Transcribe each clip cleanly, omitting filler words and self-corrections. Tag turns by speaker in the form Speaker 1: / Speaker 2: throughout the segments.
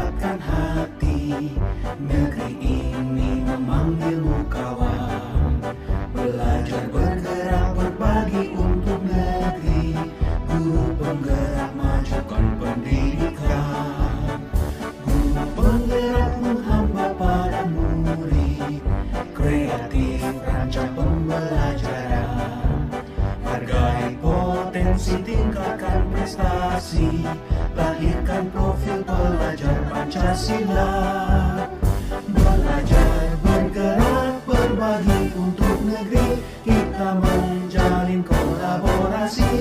Speaker 1: kuatkan hati. Negeri ini memanggilmu kawan, belajar bergerak berbagi untuk negeri. Guru penggerak majukan pendidikan, guru penggerak menghamba pada murid, kreatif rancang pembelajaran, hargai potensi tingkatkan prestasi, lahirkan profil pelajar Pancasila. Belajar bergerak berbagi untuk negeri, kita menjalin kolaborasi.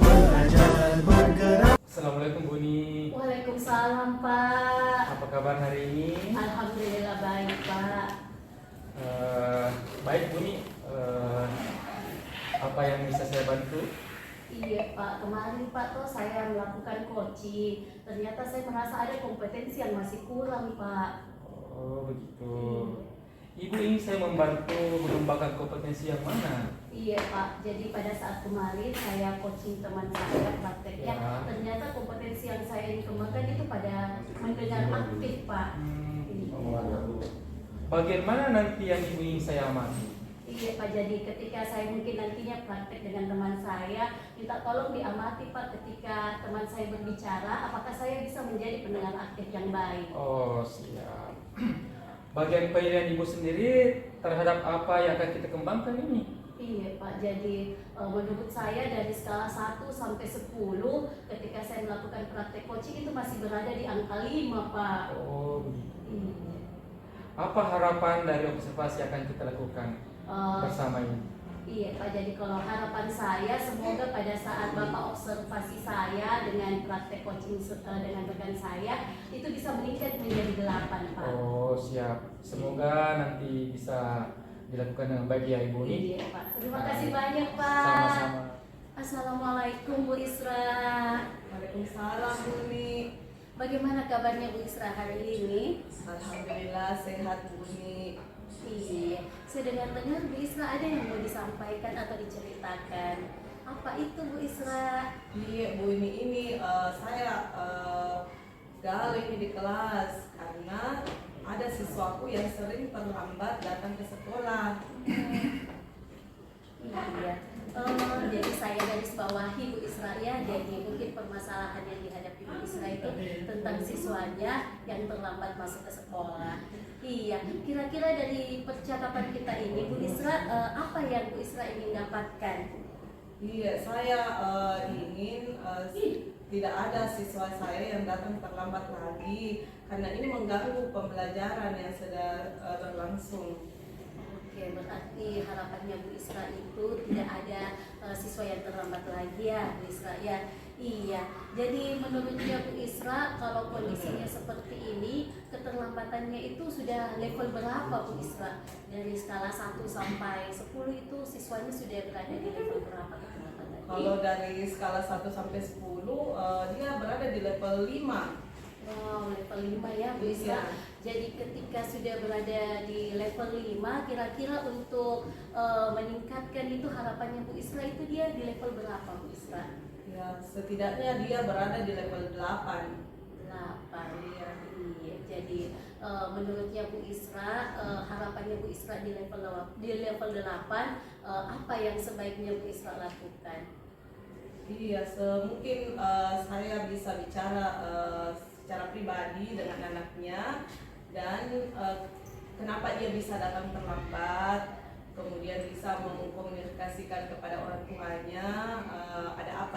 Speaker 1: Belajar bergerak.
Speaker 2: Assalamualaikum Buni.
Speaker 3: Waalaikumsalam Pak.
Speaker 2: Apa kabar hari ini?
Speaker 3: Alhamdulillah baik Pak.
Speaker 2: Baik Buni. Apa yang bisa saya bantu?
Speaker 3: Iya Pak, kemarin Pak tuh saya melakukan coaching. Ternyata saya merasa ada kompetensi yang masih kurang Pak.
Speaker 2: Oh begitu. Ibu ingin saya membantu mengembangkan kompetensi yang mana?
Speaker 3: Iya Pak, jadi pada saat kemarin saya coaching teman saya prakteknya,
Speaker 2: Ya.
Speaker 3: ternyata kompetensi yang saya ingin kembangkan itu pada mendengar aktif Pak.
Speaker 2: Bagian mana nanti yang ibu ingin saya amati?
Speaker 3: Iya Pak, jadi ketika saya mungkin nantinya praktek dengan teman saya, minta tolong diamati Pak ketika teman saya berbicara, apakah saya bisa menjadi pendengar aktif yang baik.
Speaker 2: Oh siap. Bagian penilaian ibu sendiri terhadap apa yang akan kita kembangkan ini?
Speaker 3: Iya Pak, jadi menurut saya dari skala 1 sampai 10 ketika saya melakukan praktek coaching itu masih berada di angka 5 Pak.
Speaker 2: Oh begitu.
Speaker 3: Iya.
Speaker 2: Apa harapan dari observasi akan kita lakukan bersama ini?
Speaker 3: Iya Pak, jadi kalau harapan saya semoga pada saat Bapak observasi saya dengan praktek coaching dengan rekan saya itu bisa meningkat menjadi 8 Pak.
Speaker 2: Oh siap. Semoga nanti bisa dilakukan dengan baik ya Ibu Uni.
Speaker 3: Iya Pak, terima kasih banyak Pak.
Speaker 2: Sama-sama.
Speaker 3: Assalamualaikum Bu Isra.
Speaker 4: Waalaikumsalam Bu Uni.
Speaker 3: Bagaimana kabarnya Bu Isra hari ini?
Speaker 4: Alhamdulillah sehat Bu Uni.
Speaker 3: Iya, saya dengar-dengar Bu Isra ada yang mau disampaikan atau diceritakan. Apa itu Bu Isra?
Speaker 4: Iya Bu Uni, ini saya galau ini di kelas karena ada siswaku yang sering terlambat datang ke sekolah.
Speaker 3: Iya. Jadi saya garis bawahi Bu Isra ya. Jadi mungkin permasalahan yang dihadapi Bu Isra itu tentang siswanya yang terlambat masuk ke sekolah. Iya. Kira-kira dari percakapan kita ini Bu Isra apa yang Bu Isra ingin dapatkan?
Speaker 4: Iya, saya ingin tidak ada siswa saya yang datang terlambat lagi karena ini mengganggu pembelajaran yang sedang berlangsung.
Speaker 3: Oke, berarti harapannya Bu Isra itu tidak ada siswa yang terlambat lagi ya Bu Isra ya. Iya, jadi menurutnya Bu Isra kalau kondisinya seperti ini keterlambatannya itu sudah level berapa Bu Isra? Dari skala 1 sampai 10 itu siswanya sudah berada di level berapa keterlambatannya?
Speaker 4: Kalau dari skala 1 sampai 10 dia berada di level 5.
Speaker 3: Wow, level 5 ya Bu Isra.
Speaker 4: Iya.
Speaker 3: Jadi ketika sudah berada di level 5, kira-kira untuk meningkatkan itu harapannya Bu Isra itu dia di level berapa Bu Isra?
Speaker 4: Ya, setidaknya dia berada di level 8.
Speaker 3: 8.
Speaker 4: Iya.
Speaker 3: Iya. Jadi menurutnya Bu Isra harapannya Bu Isra di level 8 apa yang sebaiknya Bu Isra lakukan?
Speaker 4: Iya, mungkin saya bisa bicara secara pribadi dengan anaknya dan kenapa dia bisa datang terlambat, kemudian bisa mengkomunikasikan kepada orang tuanya ada apa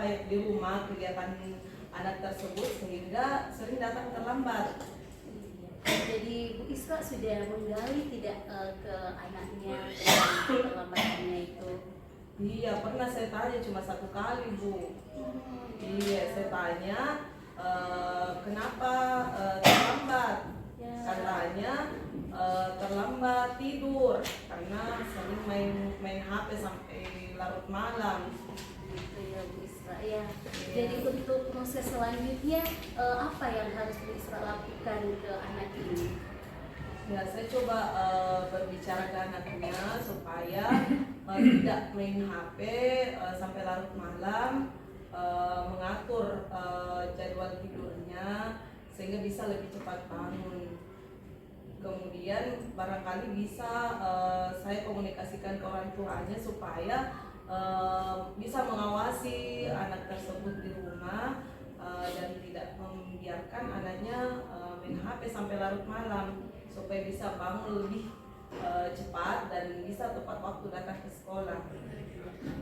Speaker 4: yang di rumah kegiatan anak tersebut sehingga sering datang terlambat.
Speaker 3: Jadi Bu Isra sudah menggali tidak ke anaknya tentang keterlambatannya itu?
Speaker 4: Iya, pernah saya tanya cuma 1 kali Bu. Iya, saya tanya kenapa terlambat?
Speaker 3: Ya.
Speaker 4: Katanya terlambat tidur karena sering main HP sampai larut malam.
Speaker 3: Gitu ya Bu Isra ya. Jadi untuk proses selanjutnya apa yang harus Bu Isra lakukan ke anak ini?
Speaker 4: Ya, saya coba berbicara ke anaknya supaya tidak main HP sampai larut malam, mengatur jadwal tidurnya, sehingga bisa lebih cepat bangun. Kemudian barangkali bisa saya komunikasikan ke orang tuanya supaya bisa mengawasi anak tersebut di rumah dan tidak membiarkan anaknya main HP sampai larut malam, supaya bisa bangun lebih cepat dan bisa tepat waktu datang ke sekolah.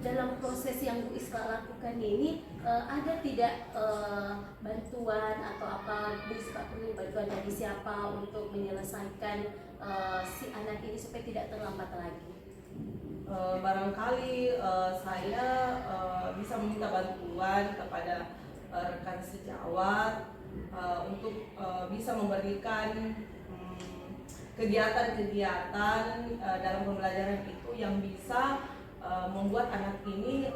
Speaker 3: Dalam proses yang Bu Isra lakukan ini ada tidak bantuan atau apa, Bu Isra perlu bantuan dari siapa untuk menyelesaikan si anak ini supaya tidak terlambat lagi?
Speaker 4: Barangkali saya bisa meminta bantuan kepada rekan sejawat untuk bisa memberikan kegiatan-kegiatan dalam pembelajaran itu yang bisa membuat anak ini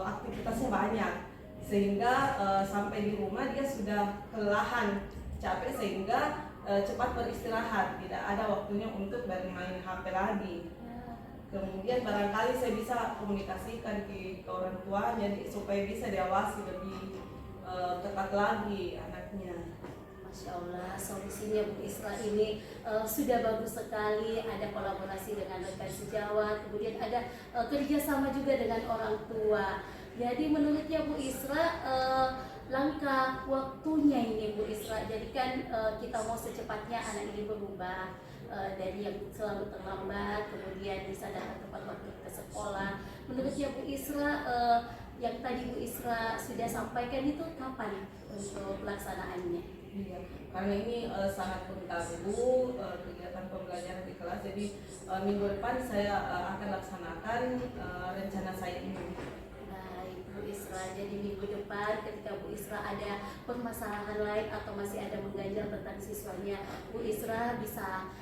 Speaker 4: aktivitasnya banyak, sehingga sampai di rumah dia sudah kelelahan, capek, sehingga cepat beristirahat, tidak ada waktunya untuk bermain HP lagi. Kemudian barangkali saya bisa komunikasikan ke orang tuanya supaya bisa diawasi lebih ketat lagi anaknya.
Speaker 3: Masya Allah, solusinya Bu Isra ini sudah bagus sekali. Ada kolaborasi dengan rekan sejawat, kemudian ada kerjasama juga dengan orang tua. Jadi menurutnya Bu Isra, langkah waktunya ini Bu Isra, jadi kan kita mau secepatnya anak ini berubah dari yang selalu terlambat, kemudian bisa datang tepat waktu ke sekolah. Menurutnya Bu Isra, yang tadi Bu Isra sudah sampaikan itu kapan untuk pelaksanaannya?
Speaker 4: Iya, karena ini sangat mengganggu kegiatan pembelajaran di kelas. Jadi minggu depan saya akan laksanakan rencana saya ini.
Speaker 3: Baik Bu Isra, jadi minggu depan ketika Bu Isra ada permasalahan lain atau masih ada mengganjal tentang siswanya, Bu Isra bisa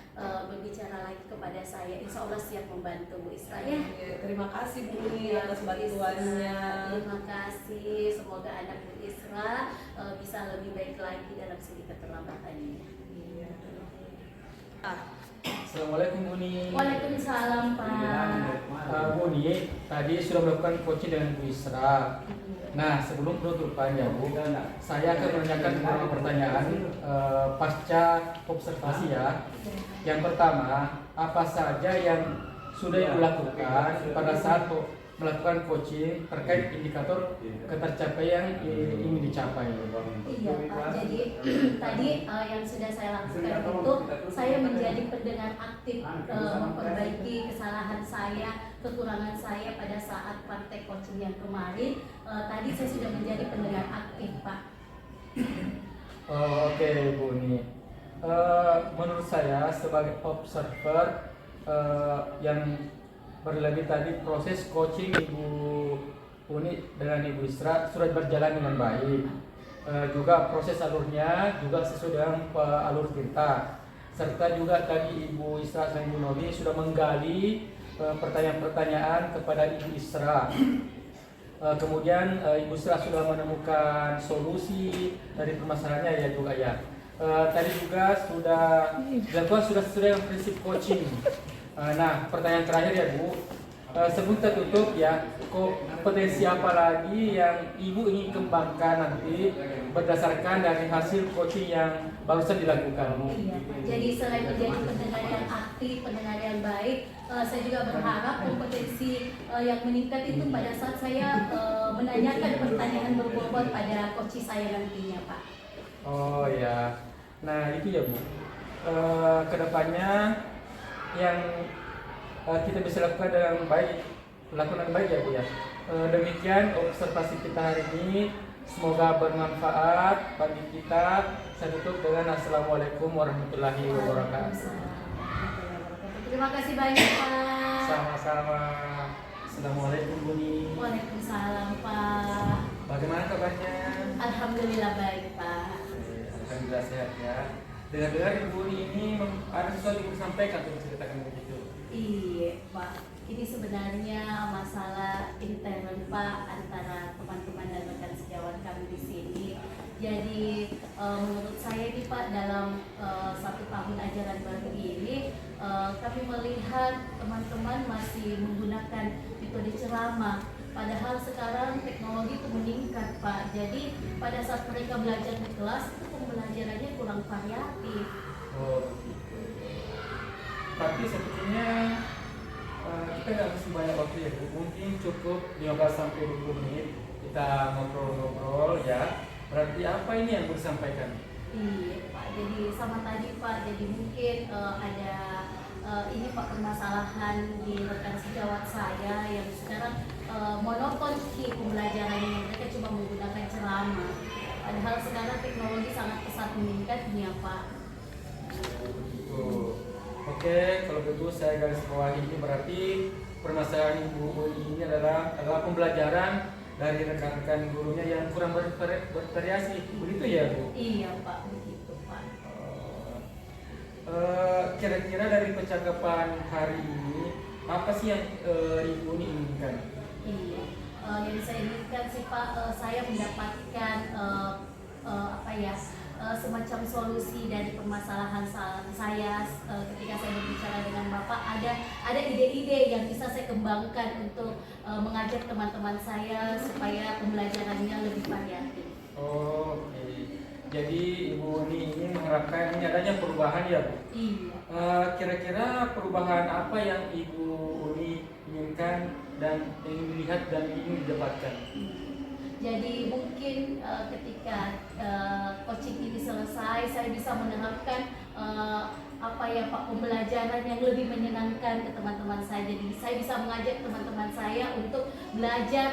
Speaker 3: berbicara lagi kepada saya. Insya Allah siap membantu Bu Isra ya.
Speaker 4: Terima kasih Bu atas bantuannya.
Speaker 3: Terima kasih. Semoga anak Bu Isra bisa lebih baik lagi dalam segi keterlambatannya.
Speaker 4: Iya.
Speaker 2: Assalamualaikum Buni.
Speaker 3: Waalaikumsalam Pak.
Speaker 2: Buni, tadi sudah melakukan coaching dengan Bu Isra. Nah, sebelum penutupan ya Bu, saya akan menanyakan beberapa pertanyaan pasca observasi ya. Yang pertama, apa saja yang sudah dilakukan pada saat melakukan coaching terkait indikator ketercapaian yang ingin dicapai?
Speaker 3: Iya Pak, jadi tadi yang sudah saya lakukan itu saya menjadi pendengar aktif, memperbaiki kesalahan saya, kekurangan saya pada saat praktek coaching yang kemarin. Tadi saya sudah menjadi pendengar aktif Pak.
Speaker 2: Oke Bu Uni. Menurut saya sebagai observer yang berlebih tadi, proses coaching Ibu Uni dengan Ibu Isra sudah berjalan dengan baik. Juga proses alurnya juga sesuai dengan alur kita. Serta juga tadi Ibu Isra dan Ibu Novi sudah menggali pertanyaan-pertanyaan kepada Ibu Isra. Kemudian Ibu Isra sudah menemukan solusi dari permasalahannya ya juga ya. Tadi juga sudah dilakukan sudah sesuai dengan prinsip coaching. Nah, pertanyaan terakhir ya Bu, sebelum kita tutup ya, kompetensi apa lagi yang Ibu ingin kembangkan nanti berdasarkan dari hasil coaching yang barusan dilakukan?
Speaker 3: Iya, jadi selain menjadi pendengar yang aktif, pendengar yang baik, saya juga berharap kompetensi yang meningkat itu pada saat saya menanyakan pertanyaan berbobot pada coach saya nantinya Pak.
Speaker 2: Oh ya, nah itu ya Bu, kedepannya yang kita bisa lakukan dengan baik, ya Bu ya. Demikian observasi kita hari ini, semoga bermanfaat bagi kita. Saya tutup dengan Assalamualaikum warahmatullahi wabarakatuh.
Speaker 3: Terima kasih banyak Pak.
Speaker 2: Sama-sama. Assalamualaikum Buni.
Speaker 3: Waalaikumsalam Pak.
Speaker 2: Bagaimana kabarnya?
Speaker 3: Alhamdulillah baik Pak.
Speaker 2: Alhamdulillah sehat ya. Dengar-dengar Ibu ini ada sesuatu yang disampaikan untuk menceritakan begitu.
Speaker 3: Iya Pak, ini sebenarnya masalah intern Pak antara teman-teman dan rekan sejawat kami di sini. Jadi menurut saya ini Pak, dalam 1 tahun ajaran baru ini kami melihat teman-teman masih menggunakan metode ceramah. Padahal sekarang teknologi itu meningkat Pak. Jadi pada saat mereka belajar di kelas itu pembelajaran pembelajarannya kurang variatif.
Speaker 2: Oh begitu. Tapi sebetulnya kita nggak mesti banyak waktu ya Bu. Mungkin cukup 15 sampai 20 menit kita ngobrol-ngobrol ya. Berarti apa ini yang Bu sampaikan?
Speaker 3: Iya Pak, jadi sama tadi Pak, jadi mungkin ada ini Pak permasalahan di rekan sejawat saya yang sekarang monoton pembelajarannya, mereka cuma menggunakan ceramah. Padahal sekarang teknologi sangat pesat meningkatnya Pak.
Speaker 2: Begitu. Oke, kalau begitu saya garis bawahi ini berarti permasalahan Ibu Uni ini adalah pembelajaran dari rekan-rekan gurunya yang kurang bervariasi. Begitu ya Bu?
Speaker 3: Iya Pak, begitu Pak.
Speaker 2: Kira-kira dari percakapan hari ini apa sih yang Ibu Uni inginkan?
Speaker 3: Iya, yang saya inginkan sih Pak, saya mendapatkan apa ya, semacam solusi dari permasalahan saya ketika saya berbicara dengan Bapak. Ada ide-ide yang bisa saya kembangkan untuk mengajak teman-teman saya supaya pembelajarannya lebih variatif.
Speaker 2: Oh, oke. Jadi Ibu Uni ini mengharapkan ini adanya perubahan ya Bu?
Speaker 3: Iya.
Speaker 2: Kira-kira perubahan apa yang Ibu Uni inginkan dan ingin dilihat dan ingin didapatkan?
Speaker 3: Jadi mungkin ketika coaching ini selesai, saya bisa menerapkan apa ya Pak, pembelajaran yang lebih menyenangkan ke teman-teman saya. Jadi saya bisa mengajak teman-teman saya untuk belajar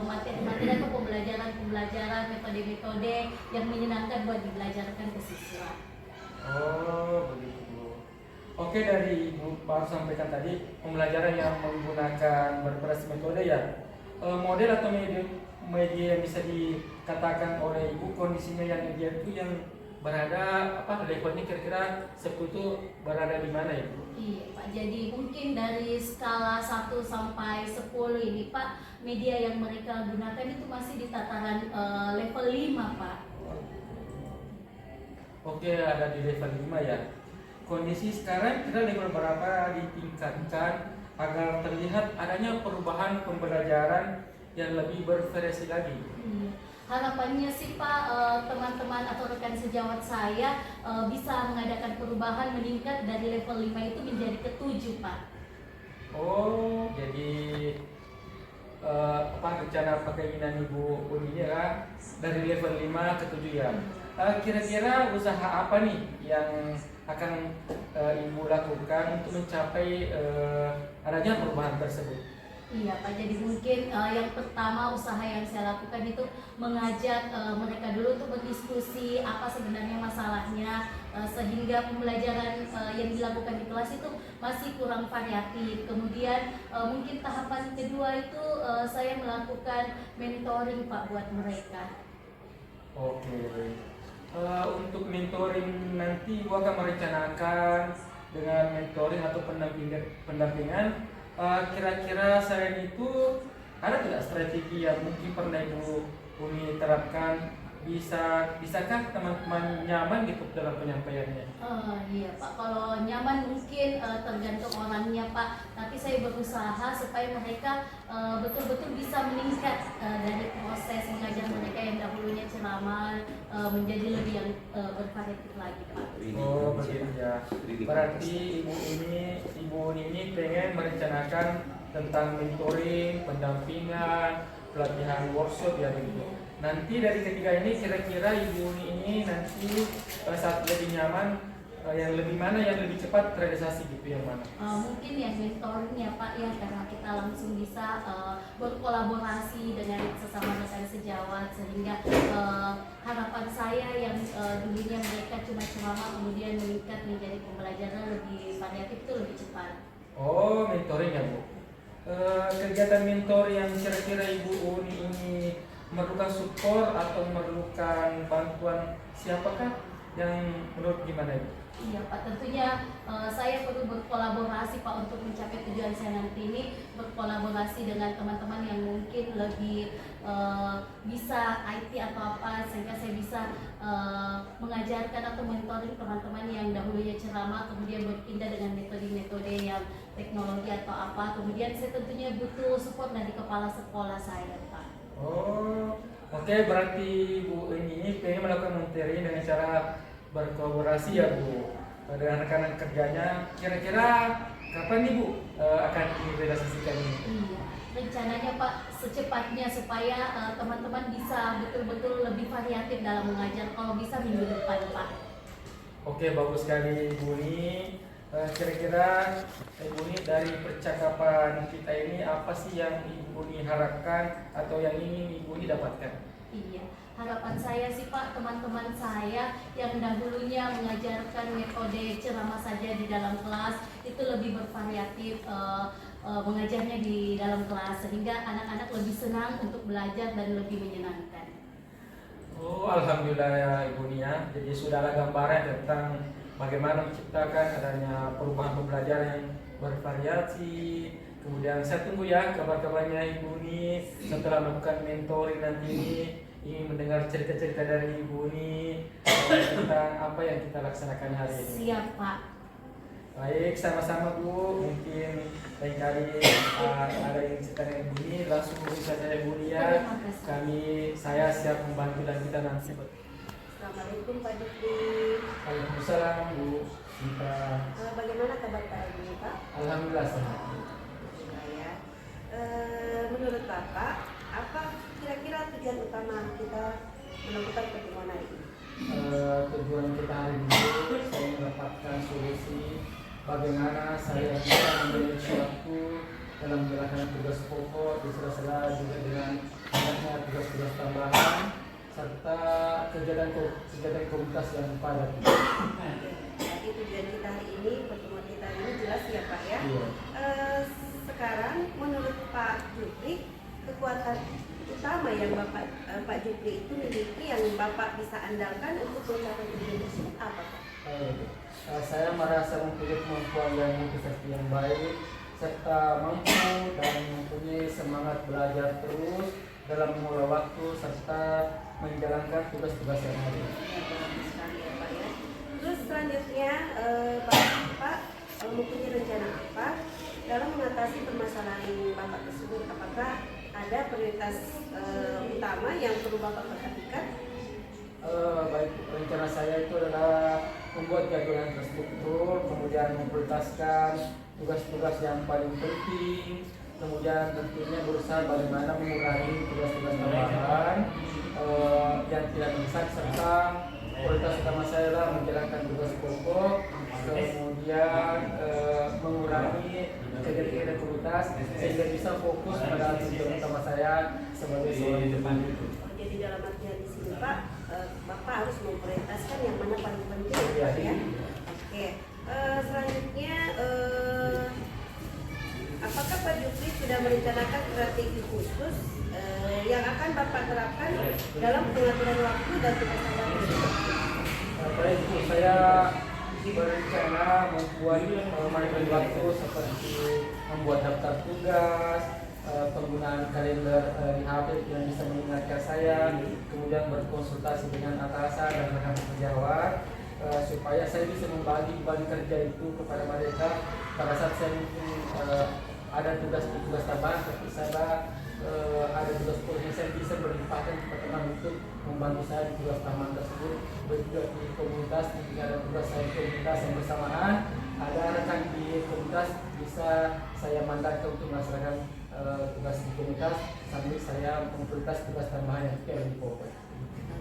Speaker 3: materi-materi atau pembelajaran metode-metode yang menyenangkan buat dibelajarkan ke siswa.
Speaker 2: Oh, begitu. Oke, dari Ibu baru sampaikan tadi pembelajaran yang menggunakan berbagai metode ya. Model atau media yang bisa dikatakan oleh Ibu kondisinya yang media itu yang berada levelnya kira-kira sebetulnya berada di mana ya Bu?
Speaker 3: Iya Pak, jadi mungkin dari skala 1 sampai 10 ini Pak, media yang mereka gunakan itu masih di tataran level 5 Pak.
Speaker 2: Oke, ada di level 5 ya. Kondisi sekarang kita level berapa ditingkatkan agar terlihat adanya perubahan pembelajaran yang lebih bervariasi lagi?
Speaker 3: Harapannya sih Pak, teman-teman atau rekan sejawat saya bisa mengadakan perubahan meningkat dari level 5 itu menjadi ke-7 Pak.
Speaker 2: Oh, jadi rencana keinginan Ibu Uni ini kan dari level 5 ke 7 ya. Kira-kira usaha apa nih yang akan Ibu lakukan untuk mencapai adanya perubahan tersebut?
Speaker 3: Iya Pak, jadi mungkin yang pertama usaha yang saya lakukan itu mengajak mereka dulu untuk berdiskusi apa sebenarnya masalahnya, sehingga pembelajaran yang dilakukan di kelas itu masih kurang variatif. Kemudian mungkin tahapan kedua itu saya melakukan mentoring Pak buat mereka.
Speaker 2: Oke, untuk mentoring nanti Ibu akan merencanakan dengan mentoring atau pendampingan. Kira-kira selain itu ada tidak strategi yang mungkin pernah Ibu Uni terapkan? Bisakah teman-teman nyaman gitu dalam penyampaiannya?
Speaker 3: Iya Pak, kalau nyaman mungkin tergantung orangnya Pak. Tapi saya berusaha supaya mereka betul-betul bisa meningkat dari proses mengajar mereka yang dahulunya ceramah menjadi lebih yang bervariatif lagi Pak.
Speaker 2: Oh begitu ya. Berarti Ibu Uni ini pengen merencanakan tentang mentoring, pendampingan, pelatihan workshop ya begitu. Nanti dari ketiga ini kira-kira Ibu Uni ini nanti saat lebih nyaman yang lebih mana yang lebih cepat terrealisasi gitu yang mana?
Speaker 3: Mungkin yang mentoring ya Pak ya, karena kita langsung bisa berkolaborasi dengan sesama rekan sejawat, sehingga harapan saya yang dulunya mereka cuma ceramah kemudian meningkat menjadi pembelajaran lebih variatif itu lebih cepat.
Speaker 2: Oh, mentoring ya Bu. Kegiatan mentor yang kira-kira Ibu Uni ini memerlukan support atau memerlukan bantuan siapakah yang menurut gimana Ibu?
Speaker 3: Iya Pak, tentunya saya perlu berkolaborasi Pak untuk mencapai tujuan saya nanti ini, berkolaborasi dengan teman-teman yang mungkin lebih bisa IT atau apa, sehingga saya bisa mengajarkan atau mentoring teman-teman yang dahulunya ceramah kemudian berpindah dengan metode-metode yang teknologi atau apa. Kemudian saya tentunya butuh support dari kepala sekolah saya Pak.
Speaker 2: Oh, Oke, berarti Bu ini pengen melakukan monitoring dengan cara berkolaborasi ya Bu dengan rekan kerjanya. Kira-kira kapan nih Bu akan direalisasikan ini?
Speaker 3: Iya, rencananya Pak secepatnya supaya teman-teman bisa betul-betul lebih variatif dalam mengajar. Kalau bisa minggu depan Pak.
Speaker 2: Oke, bagus sekali Bu Ni. Kira-kira Ibu Ni dari percakapan kita ini apa sih yang Ibu Ni harapkan atau yang ingin Ibu Ni dapatkan?
Speaker 3: Iya, harapan saya sih Pak, teman-teman saya yang dahulunya mengajarkan metode ceramah saja di dalam kelas itu lebih bervariatif mengajarnya di dalam kelas sehingga anak-anak lebih senang untuk belajar dan lebih menyenangkan.
Speaker 2: Oh, alhamdulillah ya Ibu Ni ya. Jadi sudah ada gambaran tentang bagaimana menciptakan adanya perubahan pembelajaran yang bervariasi. Kemudian saya tunggu ya kabar-kabarnya Ibu Ni setelah melakukan mentoring nanti ini. Ingin mendengar cerita-cerita dari Ibu Ni tentang apa yang kita laksanakan hari ini.
Speaker 3: Siap Pak.
Speaker 2: Baik, sama-sama Bu. Mungkin lain kali ada yang cerita dengan Ibu Ni, langsung bisa saja Ibu Ni ya. Saya siap membantu dan kita nanti.
Speaker 5: Assalamualaikum Pak Jupri.
Speaker 2: Waalaikumsalam Bu. Kita
Speaker 5: Bagaimana kabar Pak ini Pak?
Speaker 2: alhamdulillah sehat.
Speaker 5: Saya, menurut Bapak, apa kira-kira tujuan utama kita melakukan pertemuan hari ini?
Speaker 2: Tujuan kita hari ini saya mendapatkan solusi bagaimana saya bisa memanage waktu dalam menjalankan tugas pokok di sela-sela juga dengan banyaknya tugas-tugas tambahan serta kegiatan komunitas yang padat.
Speaker 5: Jadi tujuan kita hari ini, pertemuan kita hari ini jelas ya Pak ya.
Speaker 2: Iya.
Speaker 5: Sekarang menurut Pak Jupri, kekuatan utama yang Pak Jupri itu miliki yang Bapak bisa andalkan untuk mencapai tujuan tersebut apa Pak?
Speaker 2: Saya merasa mempunyai kemampuan yang motivasi yang baik serta mampu dan mempunyai semangat belajar terus dalam mengelola waktu serta menjalankan tugas-tugas yang ada.
Speaker 5: Ya, bagus sekali ya Pak ya. Terus selanjutnya Bapak mempunyai rencana apa dalam mengatasi permasalahan Bapak tersebut? Apakah ada prioritas utama yang perlu Bapak perhatikan?
Speaker 2: Baik, rencana saya itu adalah membuat jadwal yang terstruktur, kemudian memprioritaskan tugas-tugas yang paling penting, kemudian tentunya berusaha bagaimana mengurangi tugas-tugas tambahan yang tidak mendesak, serta prioritas utama saya adalah menjalankan tugas pokok, kemudian mengurangi kegiatan komunitas sehingga bisa fokus pada tujuan utama saya sebagai seorang guru.
Speaker 5: Jadi dalam artian di sini Pak, Bapak harus memprioritaskan yang mana paling penting
Speaker 2: Iya.
Speaker 5: ya. Oke. Selanjutnya apakah Pak Jupri sudah merencanakan strategi khusus yang akan Bapak terapkan dalam pengaturan waktu dan tugas Bapak tersebut?
Speaker 2: Baik, saya berencana membuat manajemen waktu seperti membuat daftar tugas, penggunaan kalender di HP yang bisa mengingatkan saya, kemudian berkonsultasi dengan atasan dan rekan sejawat supaya saya bisa membagi beban kerja itu kepada mereka pada saat saya mungkin ada tugas tambahan, tapi saya ada tugas yang saya bisa berlimpahkan kepada teman untuk membantu saya di tugas tambahan tersebut. Begitu di komunitas, jika ada tugas saya di komunitas yang bersamaan, ada rekan di komunitas bisa saya mandatkan untuk melaksanakan tugas di komunitas sambil saya memprioritas tugas tambahan yang tidak lebih pokok.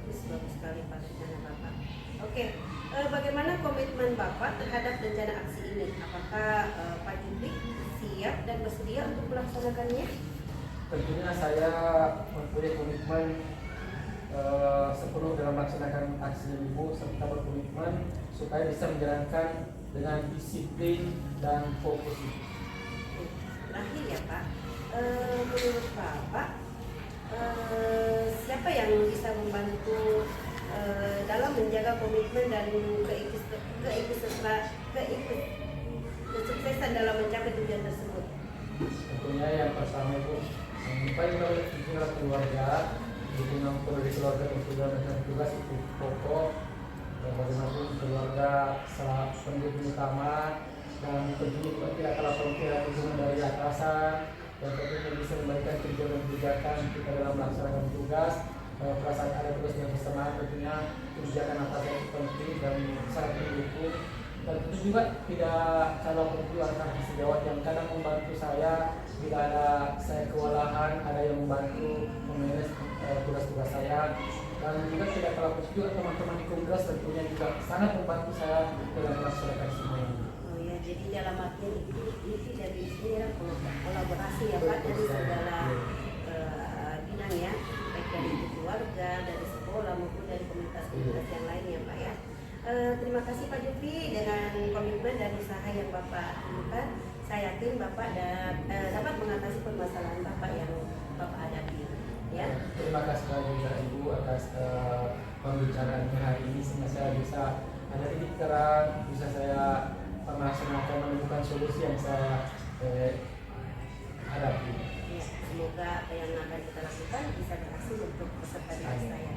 Speaker 5: Bagus sekali Pak rencana Bapak. Oke, bagaimana komitmen Bapak terhadap rencana aksi ini? Apakah Pak Jupri siap dan bersedia untuk melaksanakannya?
Speaker 2: Tentunya saya mempunyai komitmen sepenuh dalam melaksanakan aksi Ibu serta berkomitmen supaya bisa menjalankan dengan disiplin dan fokus.
Speaker 5: Terakhir ya Pak, menurut Bapak siapa yang bisa membantu dalam menjaga komitmen dan kesuksesan dalam mencapai tujuan tersebut?
Speaker 2: Tentunya yang pertama itu yang paling penting adalah keluarga. Dukungan dari keluarga dan tugas itu pokok. Bagaimanapun keluarga salah pendukung utama dan tentunya juga tidak kalah penting dukungan dari atasan dan tentunya bisa memberikan kebijakan kita dalam melaksanakan tugas perasaan ada terus yang bersemangat, tentunya kebijakan atasan itu penting dan sangat mendukung. Dan tentu juga tidak kalau perlu akan sejawat yang kadang membantu saya bila ada saya kewalahan, ada yang membantu memanage tugas-tugas saya. Dan juga tidak kalah juga teman-teman di kongres tentunya juga sangat membantu saya dalam melaksanakan semua ini.
Speaker 5: Oh ya, jadi dalam artian itu tidak bisa kolaborasi ya Pak dari segala bidang ya, baik dari keluarga, dari sekolah maupun dari komunitas-komunitas yang lain ya Pak ya. Terima kasih Pak Jufri dengan komitmen dan usaha yang Bapak lakukan. Saya yakin Bapak dapat mengatasi permasalahan Bapak yang Bapak hadapi. Ya.
Speaker 2: Terima kasih juga Ibu atas pembicaraannya hari ini sehingga saya bisa ada titik terang, bisa saya melaksanakan menemukan solusi yang saya hadapi.
Speaker 5: Ya, semoga apa yang akan kita lakukan bisa berhasil untuk peserta didik saya.